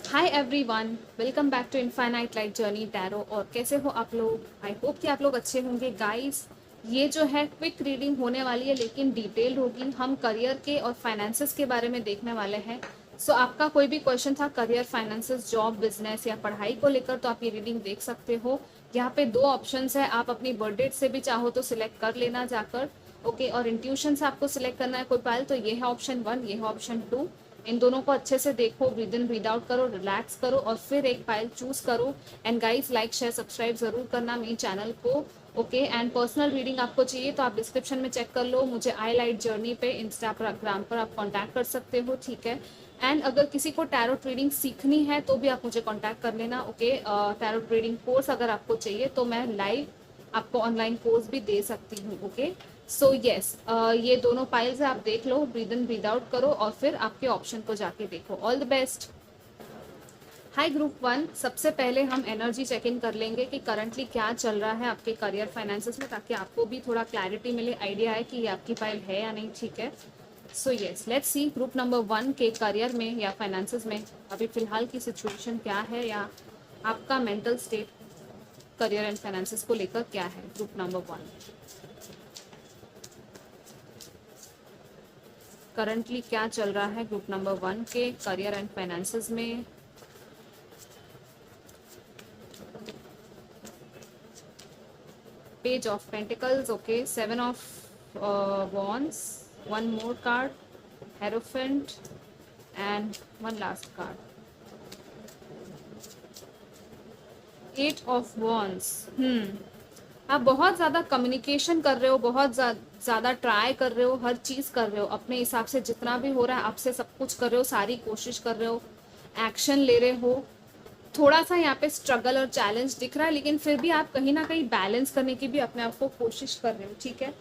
Hi everyone, welcome back to infinite light journey tarot. और कैसे हो आप लोग? आई होप कि आप लोग अच्छे होंगे गाइस। ये जो है क्विक रीडिंग होने वाली है लेकिन डिटेल्ड होगी। हम करियर के और फाइनेंसेस के बारे में देखने वाले हैं। सो आपका कोई भी क्वेश्चन था करियर, फाइनेंसेस, जॉब, बिजनेस या पढ़ाई को लेकर तो आप ये रीडिंग देख सकते हो। यहाँ पे दो ऑप्शंस है, आप अपनी बर्थ डेट से भी चाहो तो सिलेक्ट कर लेना जाकर। ओके, और इंट्यूशन से आपको सिलेक्ट करना है कोई पायल तो ये है ऑप्शन 1, ये है ऑप्शन 2। इन दोनों को अच्छे से देखो, ब्रीद इन ब्रीद आउट करो, रिलैक्स करो और फिर एक फाइल चूज करो। And guys, like share subscribe जरूर करना मेरे चैनल को। ओके, एंड पर्सनल रीडिंग आपको चाहिए तो आप डिस्क्रिप्शन में चेक कर लो, मुझे आई लाइट जर्नी पे इंस्टाग्राम पर आप कांटेक्ट कर सकते हो, ठीक है। एंड अगर किसी को टैरो ट्रेडिंग सीखनी है तो भी आप मुझे कांटेक्ट कर लेना। ओके, टैरो ट्रेडिंग कोर्स अगर आपको चाहिए तो मैं लाइव आपको ऑनलाइन कोर्स भी दे सकती हूँ। ओके, सो यस, ये दोनों फाइल्स है, आप देख लो, ब्रीद इन ब्रीद आउट करो और फिर आपके ऑप्शन को जाके देखो। All the best. Hi group 1, सबसे पहले हम एनर्जी चेक इन कर लेंगे कि करंटली क्या चल रहा है आपके करियर फाइनेंसेस में, ताकि आपको भी थोड़ा क्लैरिटी मिले, आइडिया है कि ये आपकी फाइल है या नहीं, ठीक है। So yes, let's see group number 1 के करियर में या फाइनेंसेस में अभी फिलहाल की सिचुएशन क्या है, या आपका mental state career and finances को लेकर क्या है। ग्रुप नंबर 1 करंटली क्या चल रहा है ग्रुप नंबर 1 के करियर एंड फाइनेंसेस में। Page of pentacles, okay, 7 of wands, one more card, hierophant and one last card, 8 of wands। आप बहुत ज़्यादा कम्युनिकेशन कर रहे हो, बहुत ज़्यादा ट्राई कर रहे हो, हर चीज़ कर रहे हो अपने हिसाब से, जितना भी हो रहा है आपसे सब कुछ कर रहे हो, सारी कोशिश कर रहे हो, एक्शन ले रहे हो। थोड़ा सा यहाँ पे स्ट्रगल और चैलेंज दिख रहा है, लेकिन फिर भी आप कहीं ना कहीं बैलेंस करने की भी अपने आप को कोशिश कर रहे हो, ठीक है।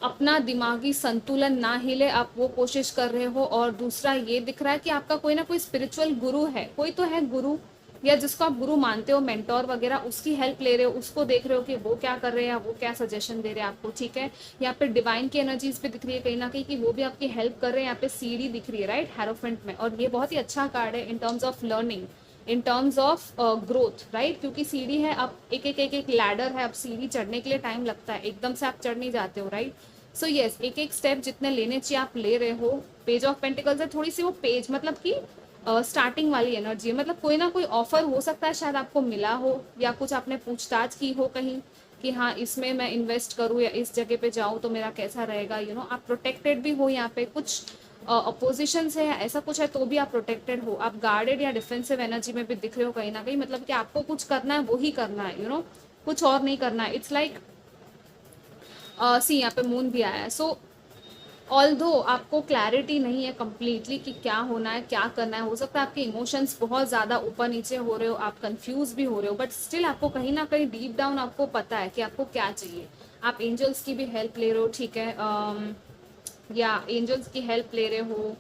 अपना दिमागी संतुलन ना हिले, आप वो कोशिश कर रहे हो। और दूसरा ये दिख रहा है कि आपका कोई ना कोई स्पिरिचुअल गुरु है, कोई तो है गुरु, या जिसको आप गुरु मानते हो, मेंटोर वगैरह, उसकी हेल्प ले रहे हो, उसको देख रहे हो कि वो क्या कर रहे हैं, वो क्या सजेशन दे रहे हैं आपको, ठीक है। यहाँ पे डिवाइन की एनर्जीज पे दिख रही है कहीं ना कहीं कि वो भी आपकी हेल्प कर रहे हैं। यहाँ पे सीढ़ी दिख रही है, राइट, हेरोफेंट में, और ये बहुत ही अच्छा कार्ड है in terms of learning, in terms of growth, right, क्योंकि सीढ़ी है, अब एक लैडर है, अब सीढ़ी चढ़ने के लिए टाइम लगता है, एकदम से आप चढ़ नहीं जाते हो, राइट। सो यस, एक एक स्टेप जितने लेने चाहिए आप ले रहे हो। पेज ऑफ पेंटिकल्स है, थोड़ी सी वो पेज मतलब कि स्टार्टिंग वाली एनर्जी है, मतलब कोई ना कोई ऑफर हो सकता है, शायद आपको मिला हो, या कुछ आपने पूछताछ की हो कहीं कि हाँ इसमें मैं इन्वेस्ट करूँ या इस जगह पे जाऊँ तो मेरा कैसा रहेगा, यू नो, आप प्रोटेक्टेड भी हो। यहाँ पे कुछ अपोजिशन से या ऐसा कुछ है तो भी आप प्रोटेक्टेड हो। आप गार्डेड या डिफेंसिव एनर्जी में भी दिख रहे हो कहीं ना कहीं, मतलब कि आपको कुछ करना है वो ही करना है, यू नो, कुछ और नहीं करना है। इट्स लाइक सी, यहाँ पे मून भी आया है। सो ऑल्दो आपको क्लैरिटी नहीं है कंप्लीटली कि क्या होना है, क्या करना है, हो सकता है आपके इमोशंस बहुत ज़्यादा ऊपर नीचे हो रहे हो, आप कंफ्यूज भी हो रहे हो, बट स्टिल आपको कहीं ना कहीं डीप डाउन आपको पता है कि आपको क्या चाहिए। आप एंजल्स की भी हेल्प ले रहे हो, ठीक है, या एंजल्स की हेल्प ले रहे हो,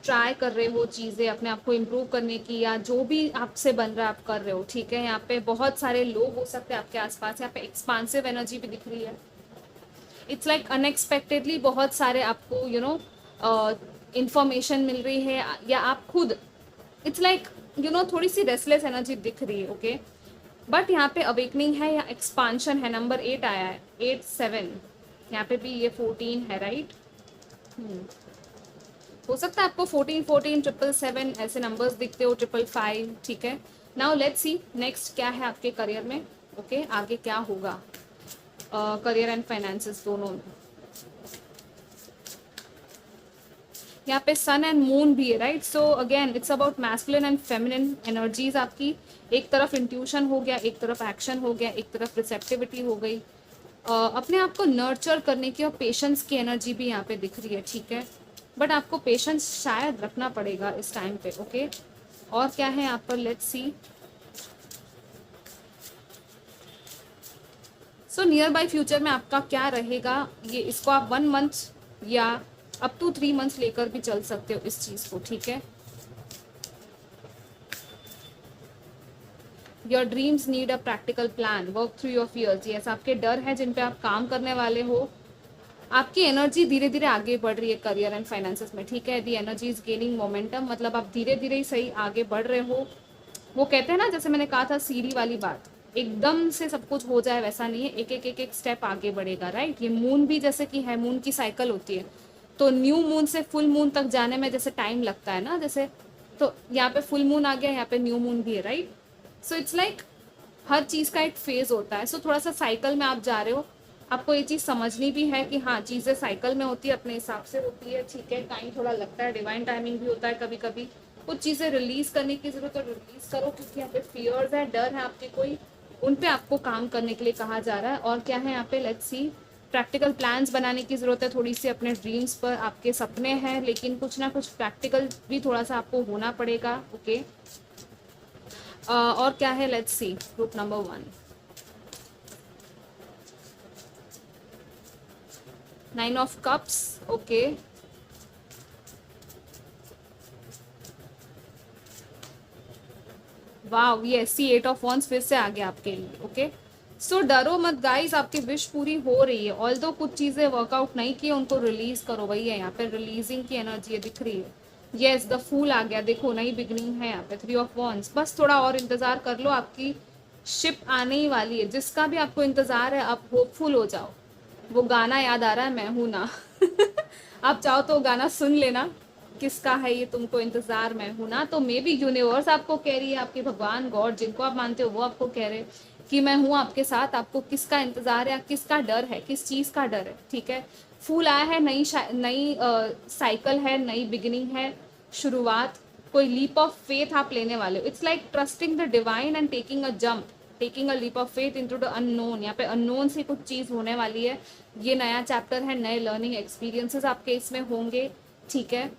ट्राई कर रहे हो चीज़ें अपने आप को इम्प्रूव करने की, या जो भी आपसे बन रहा है आप कर रहे हो, ठीक है। यहाँ पे बहुत सारे लोग हो सकते हैं आपके आसपास, यहाँ पे एक्सपांसिव एनर्जी भी दिख रही है। इट्स लाइक अनएक्सपेक्टेडली बहुत सारे आपको यू नो इंफॉर्मेशन मिल रही है, या आप खुद, इट्स लाइक यू नो, थोड़ी सी रेस्टलेस एनर्जी दिख रही है, ओके। बट यहाँ पे अवेकनिंग है या एक्सपांशन है, नंबर 8 आया है, 8 7, यहाँ पे भी ये 14 है, राइट। हो सकता है आपको 14 14 777 ऐसे नंबर्स दिखते हो, 555, ठीक है। नाउ लेट्स सी नेक्स्ट क्या है आपके करियर में, ओके, आगे क्या होगा करियर एंड फाइनेंसेस दोनों में। यहाँ पे सन एंड मून भी है, right. So again it's about masculine and feminine energies आपकी। एक तरफ इंट्यूशन हो गया, एक तरफ एक्शन हो गया, एक तरफ रिसेप्टिविटी हो गई। अपने आप को नर्चर करने की और पेशेंस की एनर्जी भी यहाँ पे दिख रही है, ठीक है। बट आपको पेशेंस शायद रखना पड़ेगा इस टाइम पे, ओके। और क्या है यहाँ पर, let's see. So near by future में आपका क्या रहेगा, ये इसको आप 1 मंथ या अप टू 3 मंथ्स लेकर भी चल सकते हो इस चीज को, ठीक है। Your dreams need a practical plan, work through your fears. Yes, आपके डर है जिन पे आप काम करने वाले हो, आपकी एनर्जी धीरे धीरे आगे बढ़ रही है करियर एंड फाइनेंसेस में, ठीक है। दी एनर्जी इज गेनिंग मोमेंटम, मतलब आप धीरे धीरे ही सही आगे बढ़ रहे हो। वो कहते हैं ना, जैसे मैंने कहा था सीढ़ी वाली बात, एकदम से सब कुछ हो जाए वैसा नहीं है, एक एक एक एक स्टेप आगे बढ़ेगा, राइट। ये मून भी जैसे कि है, मून की साइकिल होती है, तो न्यू मून से फुल मून तक जाने में जैसे टाइम लगता है ना, जैसे तो यहाँ पे फुल मून आ गया, यहाँ पे न्यू मून भी है, राइट। सो इट्स लाइक हर चीज का एक फेज होता है। सो थोड़ा सा साइकिल में आप जा रहे हो, आपको ये चीज समझनी भी है कि हाँ चीजें साइकिल में होती है, अपने हिसाब से होती है, ठीक है। टाइम थोड़ा लगता है, डिवाइन टाइमिंग भी होता है कभी कभी। कुछ चीजें रिलीज करने की जरूरत है, रिलीज करो, क्योंकि यहाँ पे फियर्स है, डर है आपके कोई, उन पे आपको काम करने के लिए कहा जा रहा है। और क्या है यहाँ पे, लेट्स सी, प्रैक्टिकल प्लान्स बनाने की जरूरत है थोड़ी सी अपने ड्रीम्स पर। आपके सपने हैं, लेकिन कुछ ना कुछ प्रैक्टिकल भी थोड़ा सा आपको होना पड़ेगा, ओके। और क्या है, let's see, group number 1, 9 of cups, okay. Wow, ये सी 8 ऑफ वॉन्स फिर से आ गया आपके लिए, ओके। सो डरो मत गाइस, आपकी विश पूरी हो रही है। ऑल्दो कुछ चीजें वर्कआउट नहीं की, उनको रिलीज करो, वही है यहाँ पे रिलीजिंग की एनर्जी दिख रही है। यस, द फूल आ गया, देखो नई बिगनिंग है यहाँ पे, 3 ऑफ वॉन्स। बस थोड़ा और इंतजार कर लो, आपकी शिप आने ही वाली है। जिसका भी आपको इंतजार है, आप होपफुल हो जाओ। वो गाना याद आ रहा है, मैं हूं ना। आप चाहो तो गाना सुन लेना, किसका है ये, तुमको इंतजार मैं हूं ना। तो मे बी यूनिवर्स आपको कह रही है, आपके भगवान गॉड जिनको आप मानते हो वो आपको कह रहे हैं कि मैं हूं आपके साथ। आपको किसका इंतजार है, किसका डर है, किस चीज का डर है, ठीक है। फूल आया है, नई नई साइकिल है, नई बिगिनिंग है, शुरुआत। कोई लीप ऑफ फेथ आप लेने वाले हो। It's like trusting the divine and taking a jump, taking a leap of faith into the unknown. यहाँ पे अननोन से कुछ चीज होने वाली है। ये नया चैप्टर है, नए लर्निंग एक्सपीरियंसेस आपके इसमें होंगे, ठीक है।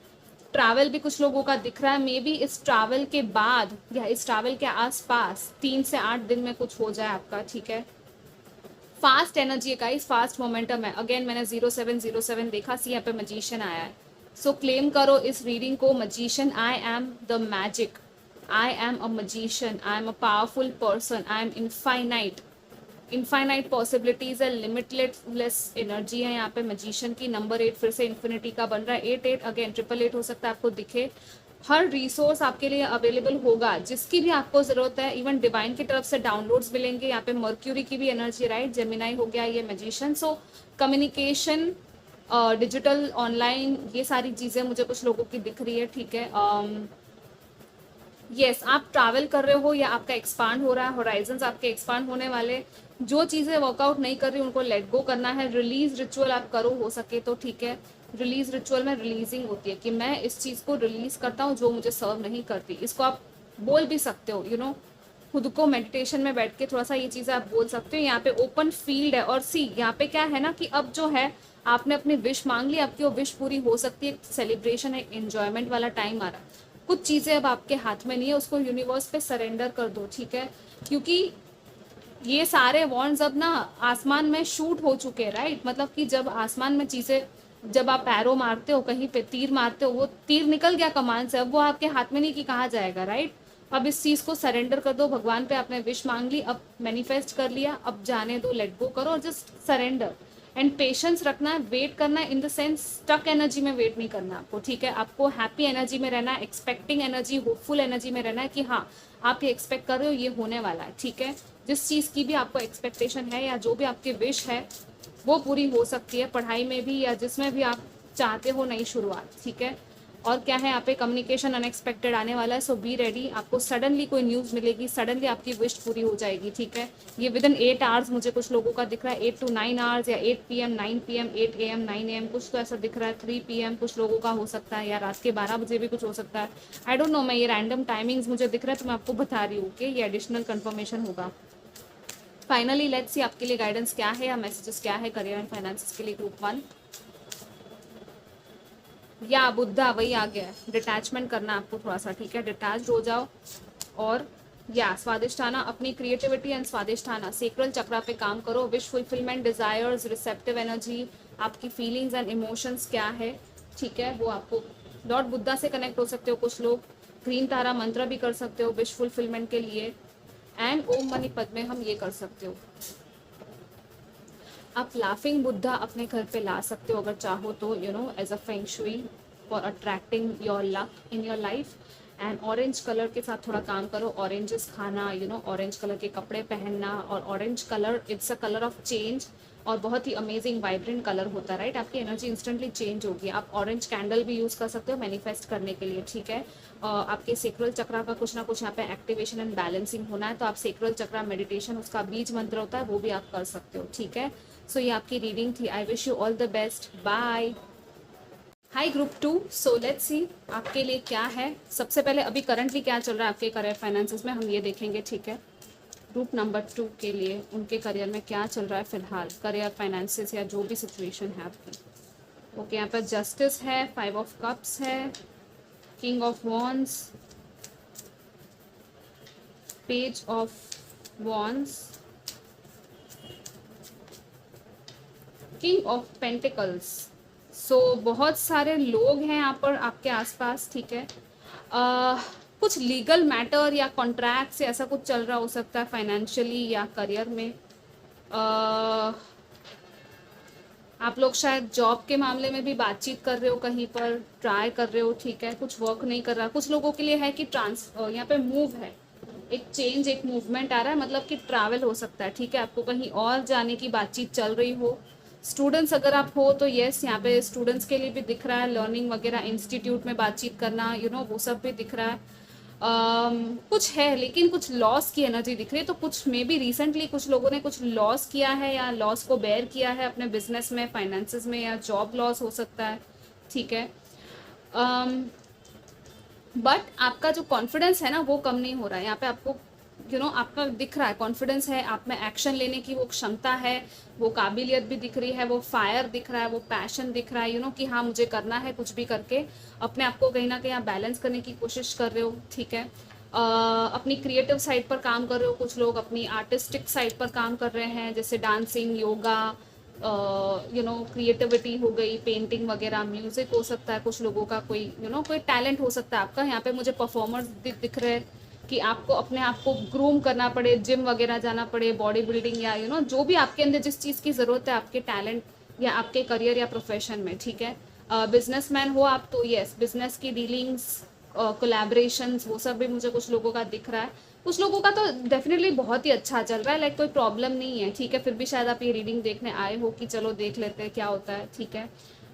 ट्रैवल भी कुछ लोगों का दिख रहा है, मे बी इस ट्रैवल के बाद या इस ट्रैवल के आसपास 3 से 8 दिन में कुछ हो जाए आपका, ठीक है। फास्ट एनर्जी का, इस फास्ट मोमेंटम है। अगेन मैंने 0707 देखा, सी यहाँ पे मजीशियन आया है। सो क्लेम करो इस रीडिंग को, magician, I am the magic, I am a magician, I am a powerful person, I am infinite, infinite possibilities है, लिमिटलेस एनर्जी है यहाँ पे मजीशियन की। नंबर 8 फिर से इन्फिनिटी का बन रहा है, 8 अगेन, 888 हो सकता है आपको दिखे। हर रिसोर्स आपके लिए अवेलेबल होगा, जिसकी भी आपको जरूरत है। इवन डिवाइन की तरफ से डाउनलोड्स मिलेंगे यहाँ पे। मर्क्यूरी की भी एनर्जी, राइट, जेमिनाई हो गया ये magician. So communication, digital, online, ये सारी चीजें मुझे कुछ लोगों की दिख रही है, ठीक है। यस, आप ट्रैवल कर रहे हो या आपका एक्सपांड हो रहा है, होराइजन्स आपके एक्सपांड होने वाले। जो चीज़ें वर्कआउट नहीं कर रही उनको लेट गो करना है। रिलीज रिचुअल आप करो हो सके तो, ठीक है। रिलीज रिचुअल में रिलीजिंग होती है कि मैं इस चीज़ को रिलीज करता हूँ जो मुझे सर्व नहीं करती। इसको आप बोल भी सकते हो, यू नो, खुद को मेडिटेशन में बैठ के थोड़ा सा ये चीज़ें आप बोल सकते हो। यहाँ पे ओपन फील्ड है। और सी यहाँ पे क्या है ना कि अब जो है आपने अपनी विश मांग ली, आपकी वो विश पूरी हो सकती है। सेलिब्रेशन है, एंजॉयमेंट वाला टाइम आ रहा है। कुछ चीज़ें अब आपके हाथ में नहीं है, उसको यूनिवर्स पे सरेंडर कर दो, ठीक है। क्योंकि ये सारे वॉन्ड्स अब ना आसमान में शूट हो चुके हैं, राइट। मतलब कि जब आसमान में चीज़ें, जब आप पैरों मारते हो, कहीं पे तीर मारते हो, वो तीर निकल गया कमान से, अब वो आपके हाथ में नहीं कि कहाँ जाएगा, राइट। अब इस चीज़ को सरेंडर कर दो भगवान पे। आपने विश मांग ली, अब मैनिफेस्ट कर लिया, अब जाने दो, लेट गो करो, जस्ट सरेंडर। एंड पेशेंस रखना है, वेट करना है, in the sense stuck energy में वेट नहीं करना आपको, ठीक है। आपको हैप्पी एनर्जी में रहना है, एक्सपेक्टिंग एनर्जी, होपफुल एनर्जी में रहना है कि हाँ आप ये एक्सपेक्ट कर रहे हो, ये होने वाला है, ठीक है। जिस चीज़ की भी आपको एक्सपेक्टेशन है या जो भी आपकी विश है वो पूरी हो सकती है, पढ़ाई में भी या जिसमें भी आप चाहते हो नई शुरुआत, ठीक है। और क्या है यहाँ पे, कम्युनिकेशन अनएक्सपेक्टेड आने वाला है, सो बी रेडी। आपको सडनली कोई न्यूज़ मिलेगी, सडनली आपकी विश पूरी हो जाएगी, ठीक है। ये विद इन 8 आवर्स मुझे कुछ लोगों का दिख रहा है, 8 to 9 आवर्स, या 8 PM 9 PM 8 AM 9 AM, कुछ तो ऐसा दिख रहा है। 3 PM कुछ लोगों का हो सकता है, या रात के 12 बजे भी कुछ हो सकता है। आई डोंट नो, मैं ये रैंडम टाइमिंग्स मुझे दिख रहा है तो मैं आपको बता रही हूँ, ओके। ये एडिशनल कन्फर्मेशन होगा। फाइनली लेट्स सी आपके लिए गाइडेंस क्या है या मैसेजेस क्या है करियर एंड फाइनेंसेस के लिए, ग्रुप 1। या बुद्धा वही आ गया है, डिटैचमेंट करना आपको थोड़ा सा, ठीक है। डिटैच हो जाओ। और या स्वादिष्ठाना, अपनी क्रिएटिविटी एंड स्वादिष्ठाना सेक्रल चक्रा पे काम करो। Wish fulfilment, desires, receptive energy, आपकी फीलिंग्स एंड इमोशंस क्या है, ठीक है, वो आपको लॉर्ड बुद्धा से कनेक्ट हो सकते हो कुछ लोग। ग्रीन तारा मंत्र भी कर सकते हो विश फुलफिलमेंट के लिए। एंड ओम मनी पद में हम ये कर सकते हो। आप लाफिंग बुद्धा अपने घर पे ला सकते हो अगर चाहो तो, you know, as a feng shui for attracting your luck in your life. And orange colour के साथ थोड़ा काम करो, ऑरेंजेस खाना, यू नो, ऑरेंज कलर के कपड़े पहनना। और orange colour it's a colour of change, और बहुत ही अमेजिंग वाइब्रेंट कलर होता है, राइट। आपकी एनर्जी इंस्टेंटली चेंज होगी। आप ऑरेंज कैंडल भी यूज़ कर सकते हो मैनिफेस्ट करने के लिए, ठीक है। आपके सेक्रल चक्रा का कुछ ना कुछ यहाँ पे एक्टिवेशन एंड बैलेंसिंग होना है, तो आप सेक्रल चक्रा मेडिटेशन, उसका बीज मंत्र होता है, वो भी आप कर सकते हो, ठीक है। सो ये आपकी रीडिंग थी। I wish you all the best, bye. Hi group 2, so let's see आपके लिए क्या है। सबसे पहले अभी करंटली क्या चल रहा है आपके करियर फाइनेंसेस में, हम ये देखेंगे, ठीक है। ग्रुप नंबर 2 के लिए उनके करियर में क्या चल रहा है फिलहाल, करियर फाइनेंसेस या जो भी सिचुएशन है आपकी। ओके, यहाँ पर जस्टिस है, 5 ऑफ कप्स है, king of wands, page of wands, king of pentacles. So बहुत सारे लोग हैं यहाँ पर आपके आसपास, ठीक है। कुछ लीगल मैटर या कॉन्ट्रैक्ट से ऐसा कुछ चल रहा हो सकता है फाइनेंशियली या करियर में। आप लोग शायद जॉब के मामले में भी बातचीत कर रहे हो, कहीं पर ट्राई कर रहे हो, ठीक है। कुछ वर्क नहीं कर रहा, कुछ लोगों के लिए है कि यहाँ पे मूव है, एक चेंज, एक मूवमेंट आ रहा है, मतलब कि ट्रैवल हो सकता है, ठीक है। आपको कहीं और जाने की बातचीत चल रही हो। स्टूडेंट्स अगर आप हो तो यस, यहाँ पे स्टूडेंट्स के लिए भी दिख रहा है, लर्निंग वगैरह, इंस्टीट्यूट में बातचीत करना, यू नो, वो सब भी दिख रहा है। कुछ है, लेकिन कुछ लॉस की एनर्जी दिख रही है, तो कुछ मे बी रिसेंटली कुछ लोगों ने कुछ लॉस किया है या लॉस को बेयर किया है अपने बिजनेस में, फाइनेंसेस में, या जॉब लॉस हो सकता है, ठीक है। बट आपका जो कॉन्फिडेंस है ना वो कम नहीं हो रहा है यहाँ पे। आपको यू नो आपका दिख रहा है, कॉन्फिडेंस है आप में, एक्शन लेने की वो क्षमता है, वो काबिलियत भी दिख रही है, वो फायर दिख रहा है, वो पैशन दिख रहा है, यू नो, कि हाँ मुझे करना है, कुछ भी करके अपने आप को कहीं ना कहीं आप बैलेंस करने की कोशिश कर रहे हो, ठीक है। अपनी क्रिएटिव साइड पर काम कर रहे हो, कुछ लोग अपनी आर्टिस्टिक साइड पर काम कर रहे हैं, जैसे dancing, yoga, you know, creativity हो गई, पेंटिंग वगैरह, म्यूजिक हो सकता है कुछ लोगों का, कोई यू नो कोई टैलेंट हो सकता है आपका। यहाँ पे मुझे परफॉर्मर्स दिख रहे हैं कि आपको अपने आप को ग्रूम करना पड़े, जिम वगैरह जाना पड़े, बॉडी बिल्डिंग, या यू नो जो भी आपके अंदर जिस चीज़ की ज़रूरत है आपके टैलेंट या आपके करियर या प्रोफेशन में, ठीक है। बिजनेसमैन हो आप तो यस, बिजनेस की डीलिंग्स, कोलैबोरेशंस, वो सब भी मुझे कुछ लोगों का दिख रहा है। कुछ लोगों का तो डेफिनेटली बहुत ही अच्छा चल रहा है, लाइक कोई प्रॉब्लम नहीं है, ठीक है। फिर भी शायद आप ये रीडिंग देखने आए हो कि चलो देख लेते हैं क्या होता है, ठीक है।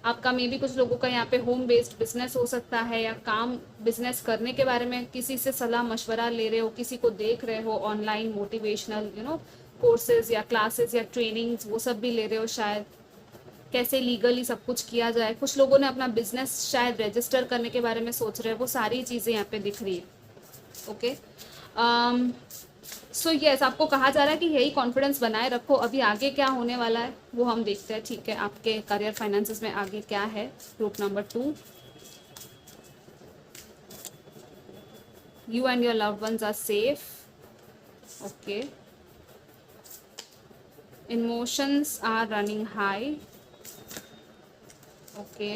आपका मे भी कुछ लोगों का यहाँ पे होम बेस्ड बिजनेस हो सकता है, या काम बिजनेस करने के बारे में किसी से सलाह मशवरा ले रहे हो, किसी को देख रहे हो online, motivational you know courses या क्लासेस या ट्रेनिंग्स, वो सब भी ले रहे हो शायद, कैसे लीगली सब कुछ किया जाए। कुछ लोगों ने अपना बिजनेस शायद रजिस्टर करने के बारे में सोच रहे हैं, वो सारी चीज़ें यहाँ पे दिख रही है, ओके। सो यस, आपको कहा जा रहा है कि यही कॉन्फिडेंस बनाए रखो। अभी आगे क्या होने वाला है वो हम देखते हैं, ठीक है। आपके करियर फाइनेंसेस में आगे क्या है, group number 2। You and your loved ones are safe, okay. Emotions are running high, okay.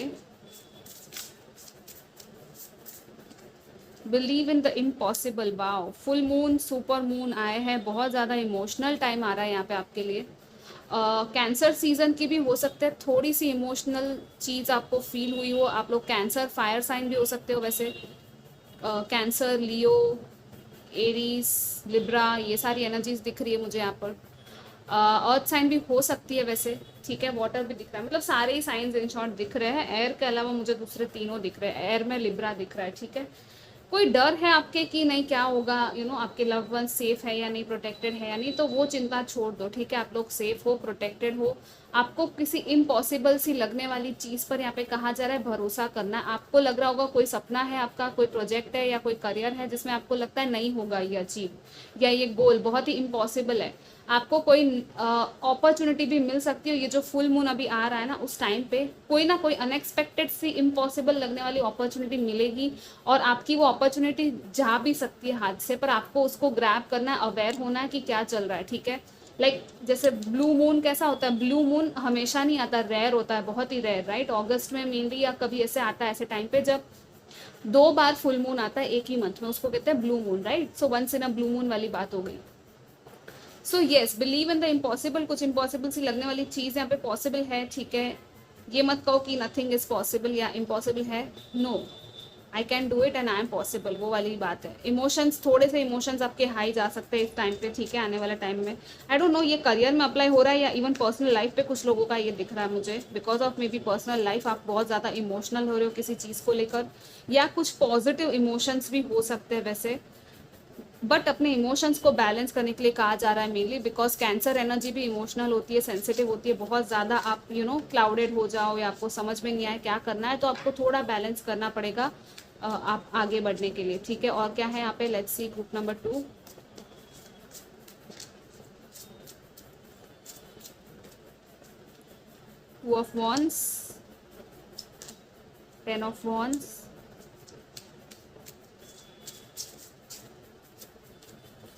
Believe in the impossible, wow, full moon, super moon आए हैं, बहुत ज़्यादा इमोशनल टाइम आ रहा है यहाँ पे आपके लिए। कैंसर सीजन की भी हो सकता है, थोड़ी सी इमोशनल चीज़ आपको फील हुई हो। आप लोग कैंसर, फायर साइन भी हो सकते हो वैसे, कैंसर, लियो, एरीज, लिब्रा, ये सारी एनर्जीज दिख रही है मुझे यहाँ पर। अर्थ साइन भी हो सकती है वैसे, ठीक है। वाटर भी दिख रहा है, मतलब सारे ही साइंस इन शॉर्ट दिख रहे हैं। एयर के अलावा मुझे दूसरे तीनों दिख रहे हैं, एयर में लिब्रा दिख रहा है, ठीक है। कोई डर है आपके कि नहीं क्या होगा, यू नो, आपके लव्ड वन सेफ है या नहीं, प्रोटेक्टेड है या नहीं, तो वो चिंता छोड़ दो, ठीक है। आप लोग सेफ हो, प्रोटेक्टेड हो। आपको किसी इम्पॉसिबल सी लगने वाली चीज़ पर यहाँ पे कहा जा रहा है भरोसा करना। आपको लग रहा होगा कोई सपना है आपका, कोई प्रोजेक्ट है या कोई करियर है जिसमें आपको लगता है नहीं होगा ये अचीव, या ये गोल बहुत ही इम्पॉसिबल है। आपको कोई अपॉर्चुनिटी भी मिल सकती है। ये जो फुल मून अभी आ रहा है ना, उस टाइम पे कोई ना कोई अनएक्सपेक्टेड सी इम्पॉसिबल लगने वाली अपॉर्चुनिटी मिलेगी, और आपकी वो अपॉर्चुनिटी जा भी सकती है हाथ से, पर आपको उसको ग्रैब करना है, अवेयर होना है कि क्या चल रहा है, ठीक है। लाइक जैसे ब्लू मून कैसा होता है, ब्लू मून हमेशा नहीं आता, रेयर होता है, बहुत ही रेयर, राइट। अगस्त में मेनली या कभी ऐसे आता है, ऐसे टाइम पे जब 2 बार फुल मून आता है एक ही मंथ में, उसको कहते हैं blue moon, right. So once in a blue moon वाली बात हो गई। So yes, believe in the impossible. कुछ इम्पॉसिबल सी लगने वाली चीज़ यहाँ पे पॉसिबल है, ठीक है। ये मत कहो कि नथिंग इज पॉसिबल या इम्पॉसिबल है, no, I can do it and I am possible, वो वाली बात है। इमोशंस, थोड़े से इमोशंस आपके हाई जा सकते हैं इस टाइम पे, ठीक है, आने वाले टाइम में। आई डोंट नो ये करियर में अप्लाई हो रहा है या इवन पर्सनल लाइफ पे कुछ लोगों का ये दिख रहा है मुझे, because of may be personal life आप बहुत ज़्यादा इमोशनल हो रहे हो किसी चीज़ को लेकर, या कुछ पॉजिटिव इमोशंस भी हो सकते हैं वैसे, बट अपने इमोशंस को बैलेंस करने के लिए कहा जा रहा है मेनली, बिकॉज कैंसर एनर्जी भी इमोशनल होती है, सेंसिटिव होती है बहुत ज़्यादा। आप क्लाउडेड हो जाओ या आपको समझ में नहीं आए क्या करना है, तो आपको थोड़ा बैलेंस करना पड़ेगा आप आगे बढ़ने के लिए, ठीक है। और क्या है यहाँ पे, let's see group number 2। Two of wands, 10 of wands,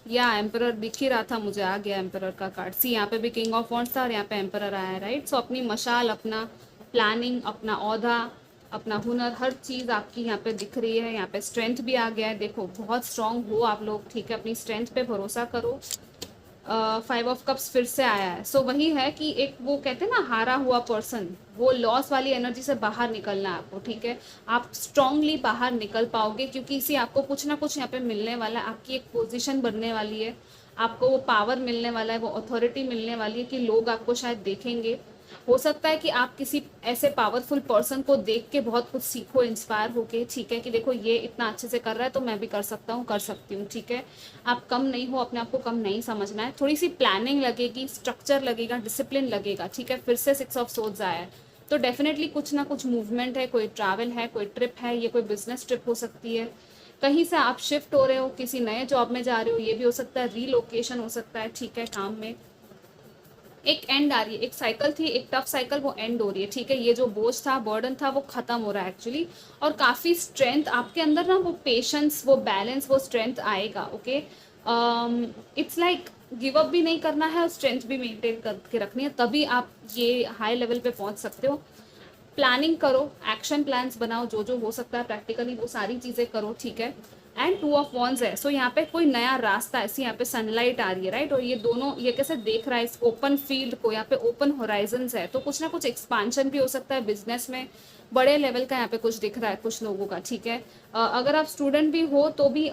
या एम्परर दिख ही रहा था मुझे, आ गया एम्परर का कार्ड। सी यहाँ पे भी किंग ऑफ वॉन्ड्स था और यहाँ पे एम्परर आया है, राइट। सो अपनी मशाल, अपना प्लानिंग, अपना औहदा, अपना हुनर, हर चीज़ आपकी यहाँ पे दिख रही है। यहाँ पे स्ट्रेंथ भी आ गया है, देखो बहुत स्ट्रांग हो आप लोग, ठीक है, अपनी स्ट्रेंथ पे भरोसा करो। 5 ऑफ कप्स फिर से आया है। सो वही है कि एक वो कहते हैं ना हारा हुआ पर्सन, वो लॉस वाली एनर्जी से बाहर निकलना है आपको, ठीक है। आप स्ट्रांगली बाहर निकल पाओगे क्योंकि इसी आपको कुछ ना कुछ यहाँ पे मिलने वाला है, आपकी एक पोजीशन बनने वाली है, आपको वो पावर मिलने वाला है, वो अथॉरिटी मिलने वाली है कि लोग आपको शायद देखेंगे। हो सकता है कि आप किसी ऐसे पावरफुल पर्सन को देख के बहुत कुछ सीखो, इंस्पायर होके, ठीक है, कि देखो ये इतना अच्छे से कर रहा है तो मैं भी कर सकता हूँ, कर सकती हूँ, ठीक है। आप कम नहीं हो, अपने आप को कम नहीं समझना है, थोड़ी सी प्लानिंग लगेगी, स्ट्रक्चर लगेगा, डिसिप्लिन लगेगा, ठीक है। फिर से 6 ऑफ सोर्ड्स आया है, तो डेफिनेटली कुछ ना कुछ मूवमेंट है, कोई ट्रैवल है, कोई ट्रिप है, ये कोई बिजनेस ट्रिप हो सकती है, कहीं से आप शिफ्ट हो रहे हो, किसी नए जॉब में जा रहे हो, ये भी हो सकता है, रीलोकेशन हो सकता है, ठीक है, काम में। एक एंड आ रही है, एक साइकिल थी, एक टफ साइकिल, वो एंड हो रही है, ठीक है। ये जो बोझ था, बर्डन था, वो खत्म हो रहा है एक्चुअली, और काफ़ी स्ट्रेंथ आपके अंदर ना, वो पेशेंस, वो बैलेंस, वो स्ट्रेंथ आएगा, okay. It's like give up भी नहीं करना है और स्ट्रेंथ भी मेंटेन करके रखनी है, तभी आप ये हाई लेवल पे पहुंच सकते हो। प्लानिंग करो, एक्शन प्लान्स बनाओ, जो जो हो सकता है प्रैक्टिकली वो सारी चीज़ें करो, ठीक है। एंड 2 ऑफ वॉन्ड्स है, सो यहाँ पे कोई नया रास्ता, ऐसी यहाँ पे सनलाइट आ रही है, राइट। और ये दोनों, ये कैसे देख रहा है इस ओपन फील्ड को, यहाँ पे ओपन होराइजन्स है, तो कुछ ना कुछ एक्सपांशन भी हो सकता है बिजनेस में, बड़े लेवल का यहाँ पे कुछ दिख रहा है कुछ लोगों का, ठीक है। अगर आप स्टूडेंट भी हो तो भी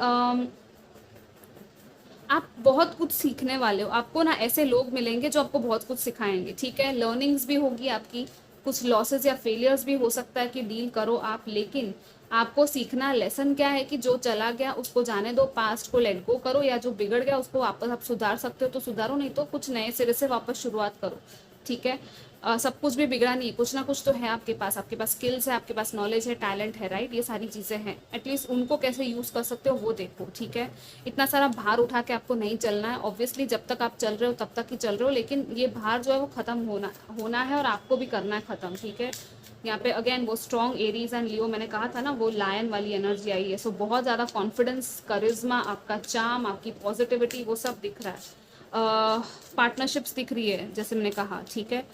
आप बहुत कुछ सीखने वाले हो, आपको ना ऐसे लोग मिलेंगे जो आपको बहुत कुछ सिखाएंगे, ठीक है। लर्निंग्स भी होगी आपकी, कुछ लॉसेस या फेलियर्स भी हो सकता है कि डील करो आप, लेकिन आपको सीखना लेसन क्या है कि जो चला गया उसको जाने दो, पास्ट को लेट गो करो, या जो बिगड़ गया उसको वापस आप सुधार सकते हो तो सुधारो, नहीं तो कुछ नए सिरे से वापस शुरुआत करो, ठीक है। सब कुछ भी बिगड़ा नहीं है, कुछ ना कुछ तो है आपके पास स्किल्स है, आपके पास नॉलेज है, टैलेंट है, राइट। ये सारी चीज़ें हैं, एटलीस्ट उनको कैसे यूज़ कर सकते हो वो देखो, ठीक है। इतना सारा भार उठा के आपको नहीं चलना है, ऑब्वियसली जब तक आप चल रहे हो तब तक ही चल रहे हो, लेकिन ये भार जो है वो ख़त्म होना है और आपको भी करना है ख़त्म, ठीक है। यहाँ पे अगेन वो स्ट्रॉन्ग एरीज एंड लियो, मैंने कहा था ना, वो लायन वाली एनर्जी आई है। सो बहुत ज़्यादा कॉन्फिडेंस, करिश्मा, आपका चार्म, आपकी पॉजिटिविटी, वो सब दिख रहा है। पार्टनरशिप्स दिख रही है जैसे मैंने कहा, ठीक है।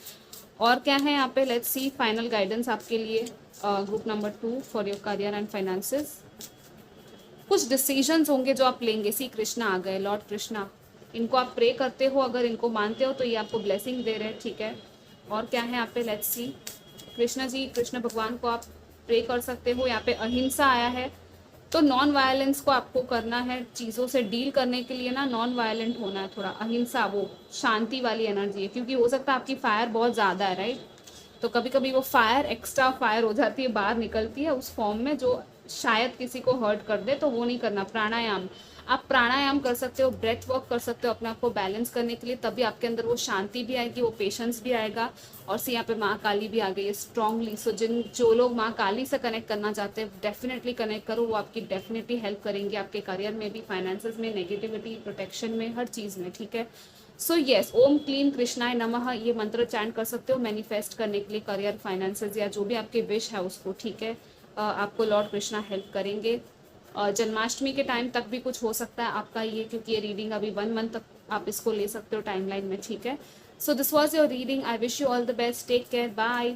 और क्या है यहाँ पे, लेट्स सी फाइनल गाइडेंस आपके लिए group number 2 for your career and finances. कुछ डिसीजंस होंगे जो आप लेंगे। सी कृष्णा आ गए, लॉर्ड कृष्णा, इनको आप प्रे करते हो, अगर इनको मानते हो तो ये आपको ब्लेसिंग दे रहे हैं, ठीक है। और क्या है यहाँ पे, लेट्स सी कृष्ण जी, कृष्ण भगवान को आप प्रे कर सकते हो। यहाँ पे अहिंसा आया है, तो नॉन वायलेंस को आपको करना है, चीज़ों से डील करने के लिए ना नॉन वायलेंट होना है, थोड़ा अहिंसा, वो शांति वाली एनर्जी है, क्योंकि हो सकता है आपकी फायर बहुत ज़्यादा है, राइट। तो कभी कभी वो फायर एक्स्ट्रा फायर हो जाती है, बाहर निकलती है उस फॉर्म में जो शायद किसी को हर्ट कर दे, तो वो नहीं करना। प्राणायाम, आप प्राणायाम कर सकते हो, ब्रेथ वर्क कर सकते हो अपने आप को बैलेंस करने के लिए, तभी आपके अंदर वो शांति भी आएगी, वो पेशेंस भी आएगा। और से यहाँ पे माँ काली भी आ गई है स्ट्रांगली। सो जो लोग माँ काली से कनेक्ट करना चाहते हैं डेफिनेटली कनेक्ट करो, वो आपकी डेफिनेटली हेल्प करेंगे, आपके करियर में भी, फाइनेंसेस में, नेगेटिविटी प्रोटेक्शन में, हर चीज़ में, ठीक है। सो येस, ओम क्लीन कृष्णाय नमः, ये मंत्र चैंट कर सकते हो मैनिफेस्ट करने के लिए करियर, फाइनेंसेस या जो भी आपके विश है उसको, ठीक है। आपको लॉर्ड कृष्णा हेल्प करेंगे। जन्माष्टमी के टाइम तक भी कुछ हो सकता है आपका ये, क्योंकि ये रीडिंग अभी 1 मंथ तक आप इसको ले सकते हो टाइमलाइन में, ठीक है। So this was your reading, I wish you all the best, take care, bye.